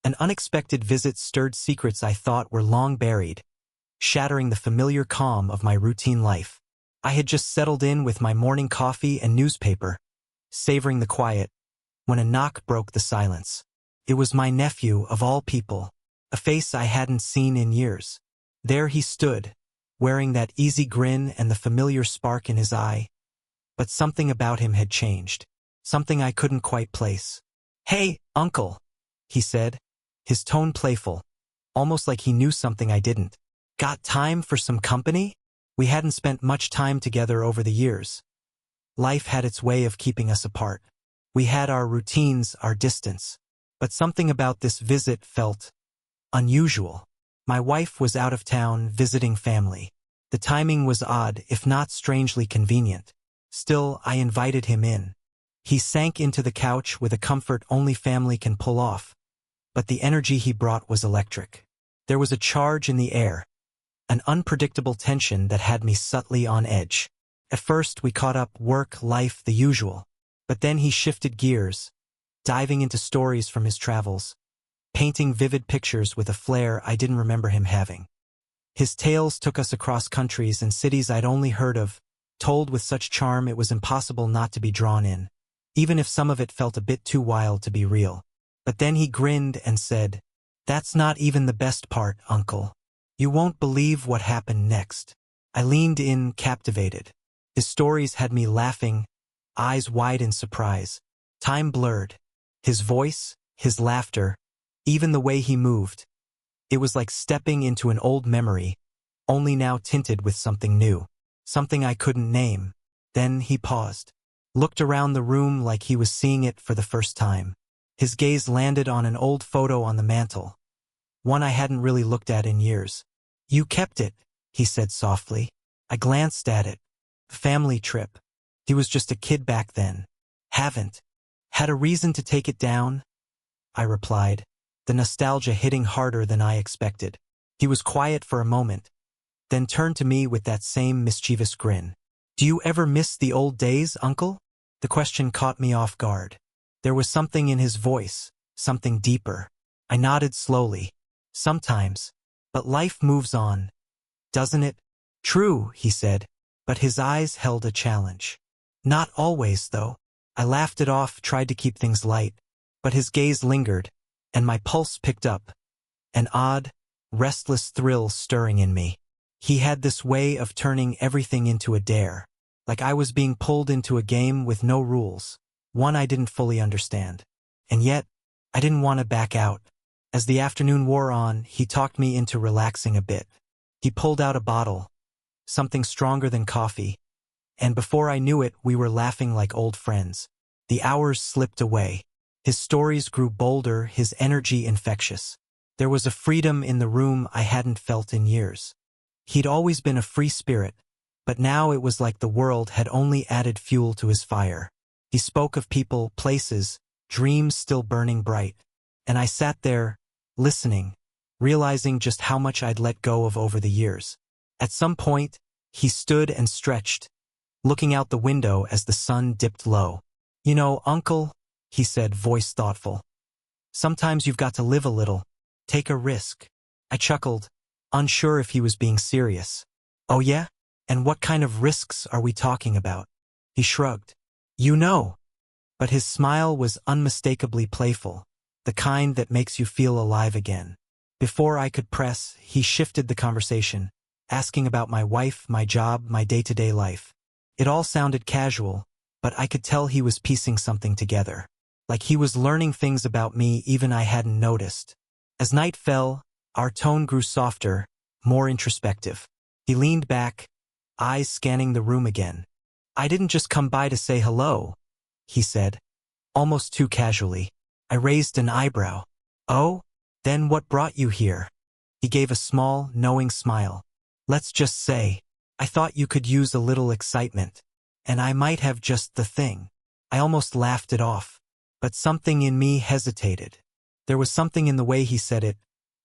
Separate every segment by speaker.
Speaker 1: An unexpected visit stirred secrets I thought were long buried, shattering the familiar calm of my routine life. I had just settled in with my morning coffee and newspaper, savoring the quiet, when a knock broke the silence. It was my nephew, of all people, a face I hadn't seen in years. There he stood, wearing that easy grin and the familiar spark in his eye. But something about him had changed, something I couldn't quite place. "Hey, Uncle," he said, his tone playful, almost like he knew something I didn't. "Got time for some company?" We hadn't spent much time together over the years. Life had its way of keeping us apart. We had our routines, our distance. But something about this visit felt unusual. My wife was out of town visiting family. The timing was odd, if not strangely convenient. Still, I invited him in. He sank into the couch with a comfort only family can pull off. But the energy he brought was electric. There was a charge in the air, an unpredictable tension that had me subtly on edge. At first we caught up, work, life, the usual. But then he shifted gears, diving into stories from his travels, painting vivid pictures with a flair I didn't remember him having. His tales took us across countries and cities I'd only heard of, told with such charm it was impossible not to be drawn in, even if some of it felt a bit too wild to be real. But then he grinned and said, "That's not even the best part, Uncle. You won't believe what happened next." I leaned in, captivated. His stories had me laughing, eyes wide in surprise. Time blurred. His voice, his laughter, even the way he moved. It was like stepping into an old memory, only now tinted with something new, something I couldn't name. Then he paused, looked around the room like he was seeing it for the first time. His gaze landed on an old photo on the mantel, one I hadn't really looked at in years. "You kept it," he said softly. I glanced at it. Family trip. He was just a kid back then. "Haven't had a reason to take it down," I replied, the nostalgia hitting harder than I expected. He was quiet for a moment, then turned to me with that same mischievous grin. "Do you ever miss the old days, Uncle?" The question caught me off guard. There was something in his voice, something deeper. I nodded slowly. "Sometimes. But life moves on, doesn't it?" "True," he said, but his eyes held a challenge. "Not always, though." I laughed it off, tried to keep things light, but his gaze lingered, and my pulse picked up, an odd, restless thrill stirring in me. He had this way of turning everything into a dare, like I was being pulled into a game with no rules, one I didn't fully understand. And yet, I didn't want to back out. As the afternoon wore on, he talked me into relaxing a bit. He pulled out a bottle, something stronger than coffee, and before I knew it, we were laughing like old friends. The hours slipped away. His stories grew bolder, his energy infectious. There was a freedom in the room I hadn't felt in years. He'd always been a free spirit, but now it was like the world had only added fuel to his fire. He spoke of people, places, dreams still burning bright. And I sat there, listening, realizing just how much I'd let go of over the years. At some point, he stood and stretched, looking out the window as the sun dipped low. "You know, Uncle," he said, voice thoughtful, "sometimes you've got to live a little, take a risk." I chuckled, unsure if he was being serious. "Oh yeah? And what kind of risks are we talking about?" He shrugged. "You know." But his smile was unmistakably playful, the kind that makes you feel alive again. Before I could press, he shifted the conversation, asking about my wife, my job, my day-to-day life. It all sounded casual, but I could tell he was piecing something together, like he was learning things about me even I hadn't noticed. As night fell, our tone grew softer, more introspective. He leaned back, eyes scanning the room again. "I didn't just come by to say hello," he said, almost too casually. I raised an eyebrow. "Oh? Then what brought you here?" He gave a small, knowing smile. "Let's just say, I thought you could use a little excitement, and I might have just the thing." I almost laughed it off, but something in me hesitated. There was something in the way he said it,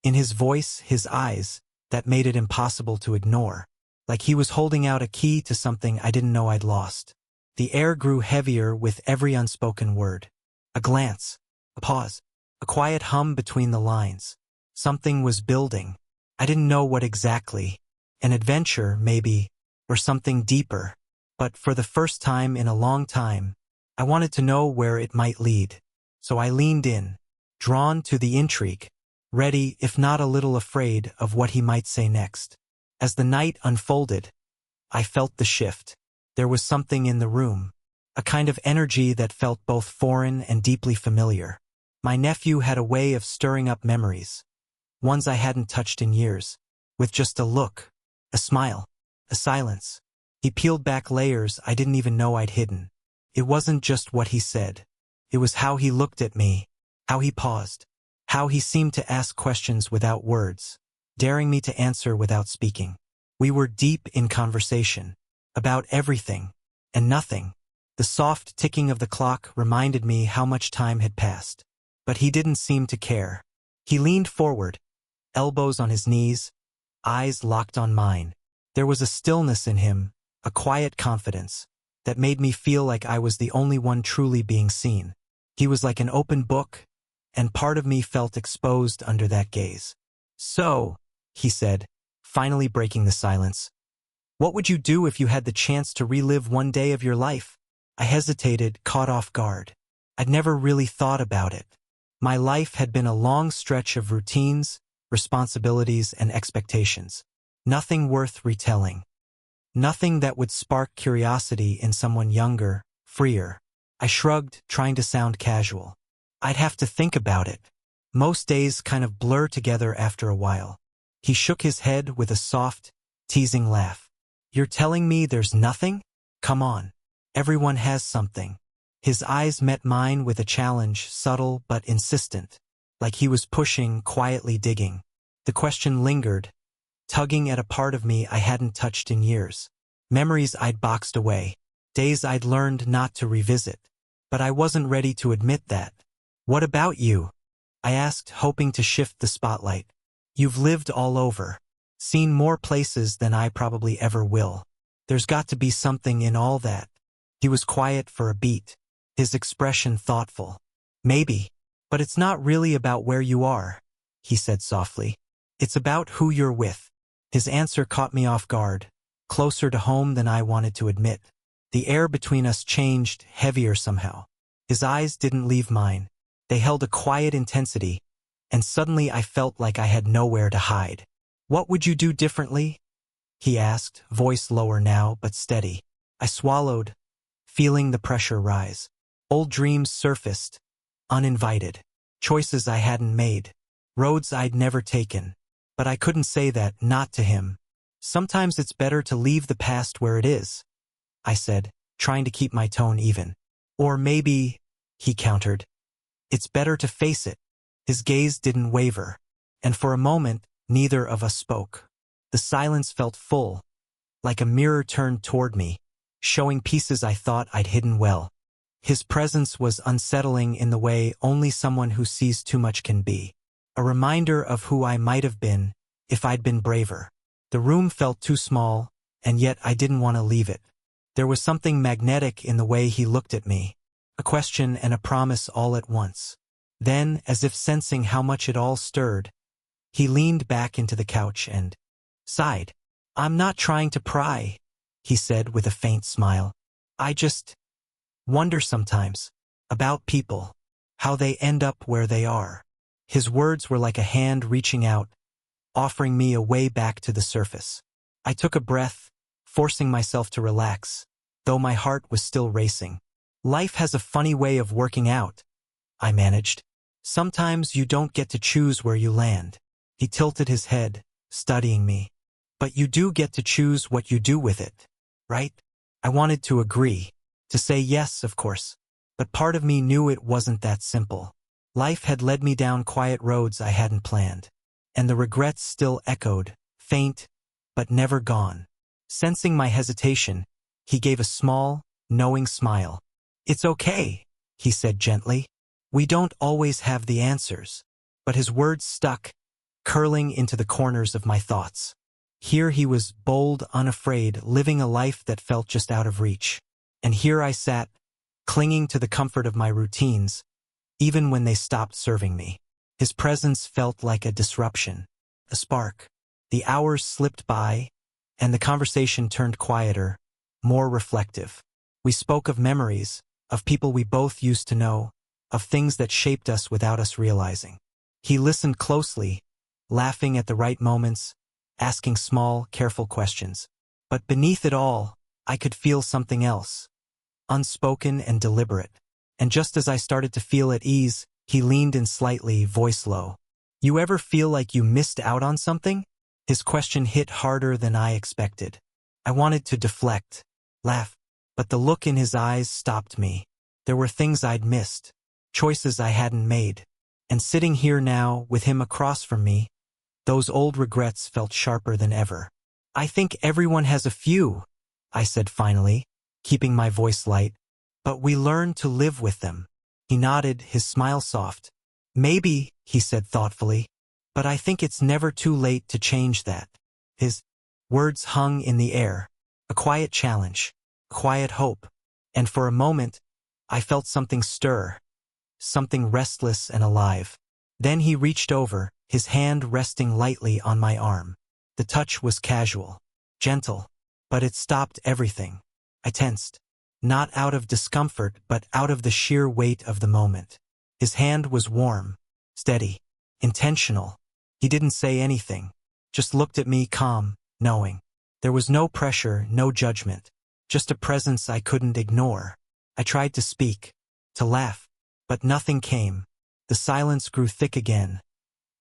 Speaker 1: in his voice, his eyes, that made it impossible to ignore, like he was holding out a key to something I didn't know I'd lost. The air grew heavier with every unspoken word. A glance. A pause. a quiet hum between the lines. Something was building. I didn't know what exactly. An adventure, maybe, or something deeper. But for the first time in a long time, I wanted to know where it might lead. So I leaned in, drawn to the intrigue, ready, if not a little afraid, of what he might say next. As the night unfolded, I felt the shift. There was something in the room, a kind of energy that felt both foreign and deeply familiar. My nephew had a way of stirring up memories, ones I hadn't touched in years, with just a look, a smile, a silence. He peeled back layers I didn't even know I'd hidden. It wasn't just what he said. It was how he looked at me, how he paused, how he seemed to ask questions without words, daring me to answer without speaking. We were deep in conversation, about everything, and nothing. The soft ticking of the clock reminded me how much time had passed. But he didn't seem to care. He leaned forward, elbows on his knees, eyes locked on mine. There was a stillness in him, a quiet confidence, that made me feel like I was the only one truly being seen. He was like an open book, and part of me felt exposed under that gaze. "So," he said, finally breaking the silence, "what would you do if you had the chance to relive one day of your life?" I hesitated, caught off guard. I'd never really thought about it. My life had been a long stretch of routines, responsibilities, and expectations. Nothing worth retelling. Nothing that would spark curiosity in someone younger, freer. I shrugged, trying to sound casual. I'd have to think about it. Most days kind of blur together after a while. He shook his head with a soft, teasing laugh. "You're telling me there's nothing? Come on. Everyone has something." His eyes met mine with a challenge, subtle but insistent, like he was pushing, quietly digging. The question lingered, tugging at a part of me I hadn't touched in years. Memories I'd boxed away, days I'd learned not to revisit. But I wasn't ready to admit that. "What about you?" I asked, hoping to shift the spotlight. "You've lived all over, seen more places than I probably ever will. There's got to be something in all that." He was quiet for a beat, his expression thoughtful. "Maybe, but it's not really about where you are," he said softly. "It's about who you're with." His answer caught me off guard, closer to home than I wanted to admit. The air between us changed, heavier somehow. His eyes didn't leave mine. They held a quiet intensity, and suddenly I felt like I had nowhere to hide. "What would you do differently?" he asked, voice lower now but steady. I swallowed, feeling the pressure rise. Old dreams surfaced, uninvited. Choices I hadn't made. Roads I'd never taken. But I couldn't say that, not to him. "Sometimes it's better to leave the past where it is," I said, trying to keep my tone even. "Or maybe," he countered, "it's better to face it." His gaze didn't waver, and for a moment, neither of us spoke. The silence felt full, like a mirror turned toward me, showing pieces I thought I'd hidden well. His presence was unsettling in the way only someone who sees too much can be. A reminder of who I might have been if I'd been braver. The room felt too small, and yet I didn't want to leave it. There was something magnetic in the way he looked at me, a question and a promise all at once. Then, as if sensing how much it all stirred, he leaned back into the couch and sighed. "I'm not trying to pry," he said with a faint smile. "I just wonder sometimes about people, how they end up where they are." His words were like a hand reaching out, offering me a way back to the surface. I took a breath, forcing myself to relax, though my heart was still racing. "Life has a funny way of working out," I managed. "Sometimes you don't get to choose where you land." He tilted his head, studying me. "But you do get to choose what you do with it, right?" I wanted to agree, to say yes, of course, but part of me knew it wasn't that simple. Life had led me down quiet roads I hadn't planned, and the regrets still echoed, faint, but never gone. Sensing my hesitation, he gave a small, knowing smile. "It's okay," he said gently. "We don't always have the answers." But his words stuck, curling into the corners of my thoughts. Here he was bold, unafraid, living a life that felt just out of reach. And here I sat, clinging to the comfort of my routines, even when they stopped serving me. His presence felt like a disruption, a spark. The hours slipped by, and the conversation turned quieter, more reflective. We spoke of memories, of people we both used to know, of things that shaped us without us realizing. He listened closely, laughing at the right moments, asking small, careful questions. But beneath it all, I could feel something else, unspoken and deliberate. And just as I started to feel at ease, he leaned in slightly, voice low. "You ever feel like you missed out on something?" His question hit harder than I expected. I wanted to deflect, laugh, but the look in his eyes stopped me. There were things I'd missed, choices I hadn't made. And sitting here now, with him across from me, those old regrets felt sharper than ever. "I think everyone has a few," I said finally, keeping my voice light. "But we learn to live with them." He nodded, his smile soft. "Maybe," he said thoughtfully, "but I think it's never too late to change that." His words hung in the air, a quiet challenge, quiet hope. And for a moment, I felt something stir, something restless and alive. Then he reached over, his hand resting lightly on my arm. The touch was casual, gentle, but it stopped everything. I tensed. Not out of discomfort, but out of the sheer weight of the moment. His hand was warm, steady, intentional. He didn't say anything, just looked at me calm, knowing. There was no pressure, no judgment, just a presence I couldn't ignore. I tried to speak, to laugh, but nothing came. The silence grew thick again,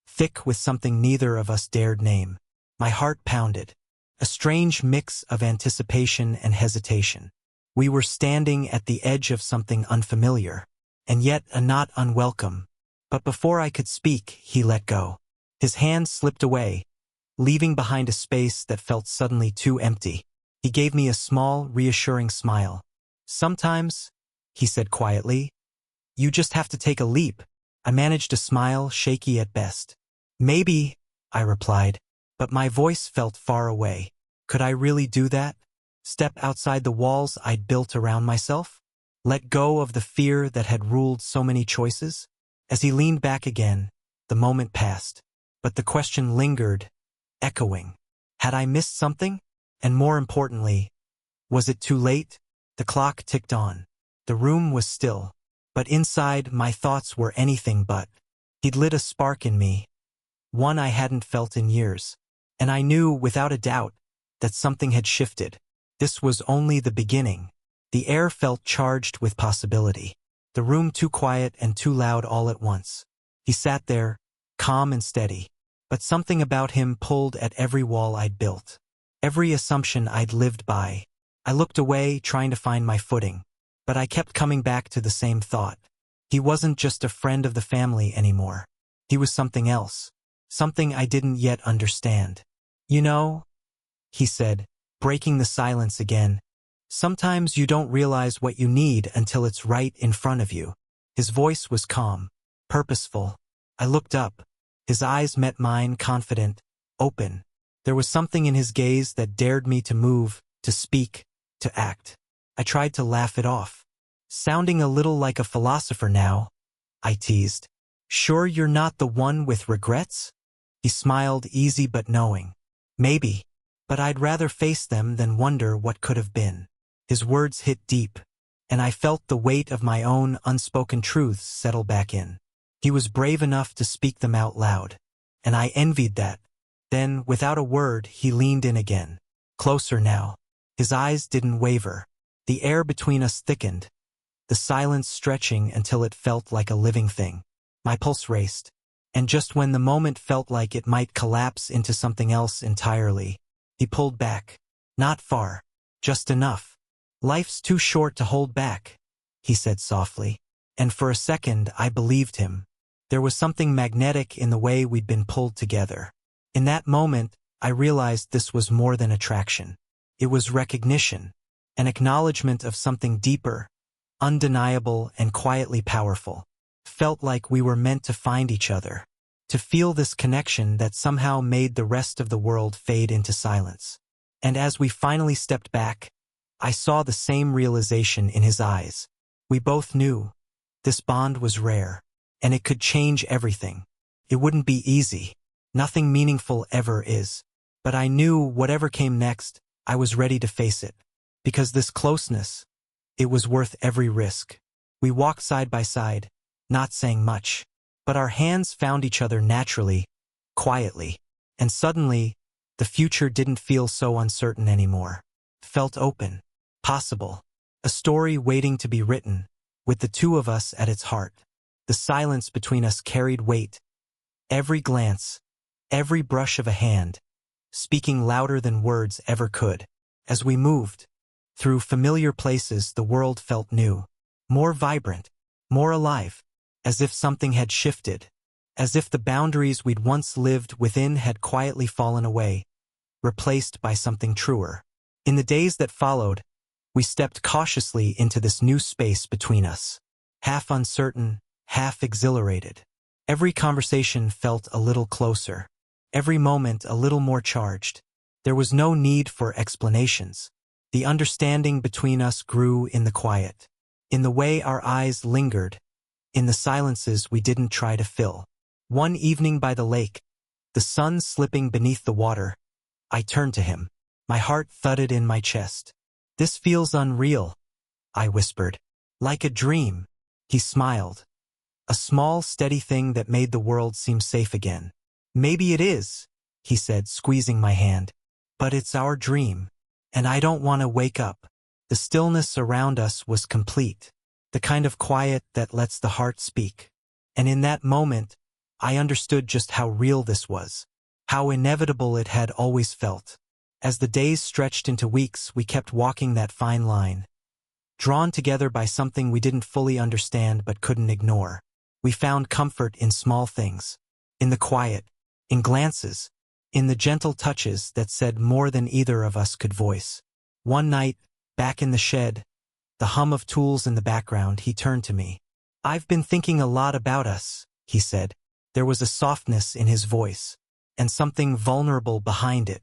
Speaker 1: thick with something neither of us dared name. My heart pounded, a strange mix of anticipation and hesitation. We were standing at the edge of something unfamiliar, and yet not unwelcome. But before I could speak, he let go. His hand slipped away, leaving behind a space that felt suddenly too empty. He gave me a small, reassuring smile. "Sometimes," he said quietly, "you just have to take a leap." I managed a smile, shaky at best. "Maybe," I replied, but my voice felt far away. Could I really do that? Step outside the walls I'd built around myself? Let go of the fear that had ruled so many choices? As he leaned back again, the moment passed. But the question lingered, echoing. Had I missed something? And more importantly, was it too late? The clock ticked on. The room was still. But inside, my thoughts were anything but. He'd lit a spark in me, one I hadn't felt in years. And I knew, without a doubt, that something had shifted. This was only the beginning. The air felt charged with possibility. The room too quiet and too loud all at once. He sat there, calm and steady. But something about him pulled at every wall I'd built, every assumption I'd lived by. I looked away, trying to find my footing. But I kept coming back to the same thought. He wasn't just a friend of the family anymore. He was something else. Something I didn't yet understand. "You know," he said, breaking the silence again, "sometimes you don't realize what you need until it's right in front of you." His voice was calm, purposeful. I looked up. His eyes met mine, confident, open. There was something in his gaze that dared me to move, to speak, to act. I tried to laugh it off. "Sounding a little like a philosopher now," I teased. "Sure you're not the one with regrets?" He smiled, easy but knowing. "Maybe. But I'd rather face them than wonder what could have been." His words hit deep, and I felt the weight of my own unspoken truths settle back in. He was brave enough to speak them out loud, and I envied that. Then, without a word, he leaned in again. Closer now. His eyes didn't waver. The air between us thickened, the silence stretching until it felt like a living thing. My pulse raced, and just when the moment felt like it might collapse into something else entirely, he pulled back. Not far, just enough. "Life's too short to hold back," he said softly. And for a second, I believed him. There was something magnetic in the way we'd been pulled together. In that moment, I realized this was more than attraction. It was recognition, an acknowledgement of something deeper, undeniable and quietly powerful. Felt like we were meant to find each other, to feel this connection that somehow made the rest of the world fade into silence. And as we finally stepped back, I saw the same realization in his eyes. We both knew this bond was rare. and it could change everything. It wouldn't be easy. Nothing meaningful ever is. But I knew whatever came next, I was ready to face it. Because this closeness, it was worth every risk. We walked side by side, not saying much. But our hands found each other naturally, quietly. And suddenly, the future didn't feel so uncertain anymore. It felt open, possible. A story waiting to be written, with the two of us at its heart. The silence between us carried weight. Every glance, every brush of a hand, speaking louder than words ever could. As we moved through familiar places, the world felt new, more vibrant, more alive, as if something had shifted, as if the boundaries we'd once lived within had quietly fallen away, replaced by something truer. In the days that followed, we stepped cautiously into this new space between us, half uncertain, half exhilarated. Every conversation felt a little closer, every moment a little more charged. There was no need for explanations. The understanding between us grew in the quiet, in the way our eyes lingered, in the silences we didn't try to fill. One evening by the lake, the sun slipping beneath the water, I turned to him. My heart thudded in my chest. "This feels unreal," I whispered. "Like a dream." He smiled. A small, steady thing that made the world seem safe again. "Maybe it is," he said, squeezing my hand. "But it's our dream. And I don't want to wake up." The stillness around us was complete, the kind of quiet that lets the heart speak. And in that moment, I understood just how real this was, how inevitable it had always felt. As the days stretched into weeks, we kept walking that fine line, drawn together by something we didn't fully understand but couldn't ignore. We found comfort in small things, in the quiet, in glances, in the gentle touches that said more than either of us could voice. One night, back in the shed, the hum of tools in the background, he turned to me. "I've been thinking a lot about us," he said. There was a softness in his voice, and something vulnerable behind it.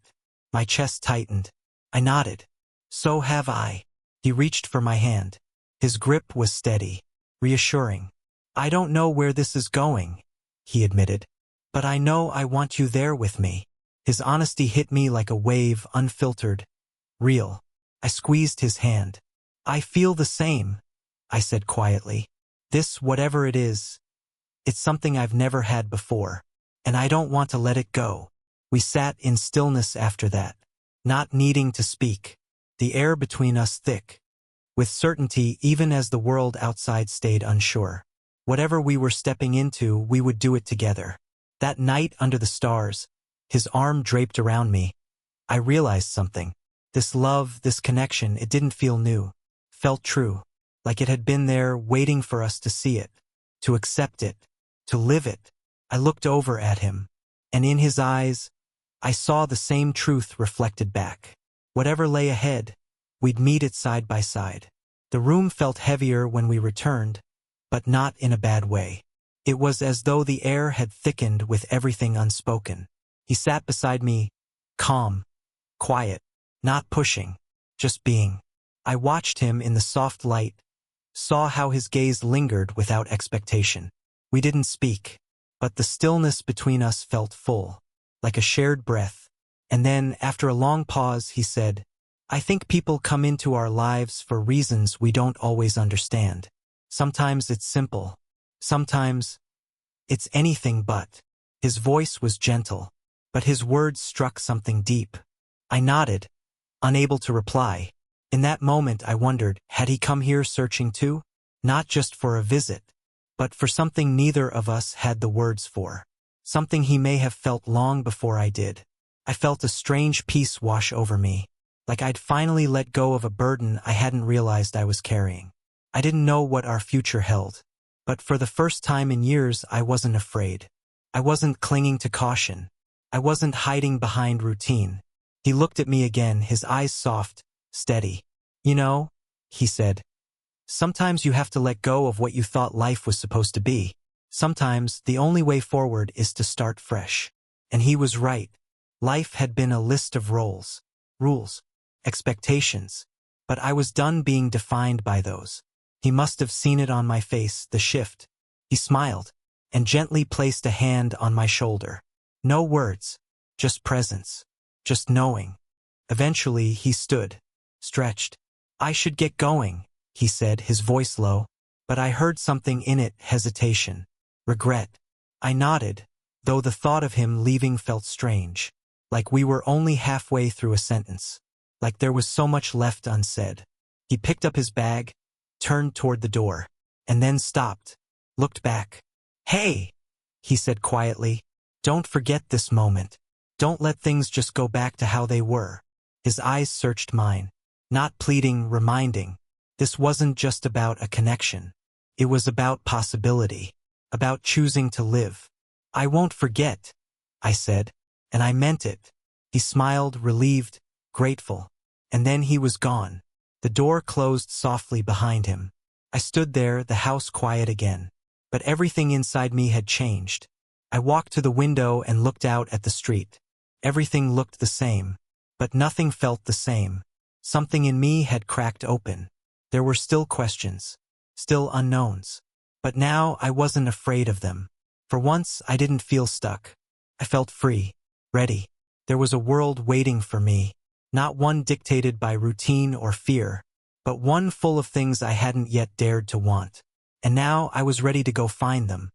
Speaker 1: My chest tightened. I nodded. "So have I." He reached for my hand. His grip was steady, reassuring. "I don't know where this is going," he admitted, "but I know I want you there with me." His honesty hit me like a wave, unfiltered, real. I squeezed his hand. "I feel the same," I said quietly. "This, whatever it is, it's something I've never had before, and I don't want to let it go." We sat in stillness after that, not needing to speak, the air between us thick, with certainty even as the world outside stayed unsure. Whatever we were stepping into, we would do it together. That night under the stars, his arm draped around me, I realized something. This love, this connection, it didn't feel new. Felt true, like it had been there waiting for us to see it, to accept it, to live it. I looked over at him, and in his eyes, I saw the same truth reflected back. Whatever lay ahead, we'd meet it side by side. The room felt heavier when we returned, but not in a bad way. It was as though the air had thickened with everything unspoken. He sat beside me, calm, quiet, not pushing, just being. I watched him in the soft light, saw how his gaze lingered without expectation. We didn't speak, but the stillness between us felt full, like a shared breath. And then, after a long pause, he said, "I think people come into our lives for reasons we don't always understand. Sometimes it's simple. Sometimes it's anything but." His voice was gentle, but his words struck something deep. I nodded, unable to reply. In that moment I wondered, had he come here searching too? Not just for a visit, but for something neither of us had the words for. Something he may have felt long before I did. I felt a strange peace wash over me, like I'd finally let go of a burden I hadn't realized I was carrying. I didn't know what our future held, but for the first time in years I wasn't afraid. I wasn't clinging to caution. I wasn't hiding behind routine. He looked at me again, his eyes soft, steady. "You know," he said, "sometimes you have to let go of what you thought life was supposed to be. Sometimes the only way forward is to start fresh." And he was right. Life had been a list of roles, rules, expectations, but I was done being defined by those. He must have seen it on my face, the shift. He smiled. and gently placed a hand on my shoulder. No words, just presence, just knowing. Eventually, he stood, stretched. "I should get going," he said, his voice low, but I heard something in it, hesitation, regret. I nodded, though the thought of him leaving felt strange, like we were only halfway through a sentence, like there was so much left unsaid. He picked up his bag, turned toward the door, and then stopped, looked back. "Hey," he said quietly, "don't forget this moment. Don't let things just go back to how they were." His eyes searched mine, not pleading, reminding. This wasn't just about a connection. It was about possibility, about choosing to live. "I won't forget," I said, and I meant it. He smiled, relieved, grateful, and then he was gone. The door closed softly behind him. I stood there, the house quiet again, but everything inside me had changed. I walked to the window and looked out at the street. Everything looked the same, but nothing felt the same. Something in me had cracked open. There were still questions, still unknowns. But now I wasn't afraid of them. For once, I didn't feel stuck. I felt free, ready. There was a world waiting for me, not one dictated by routine or fear, but one full of things I hadn't yet dared to want. And now I was ready to go find them.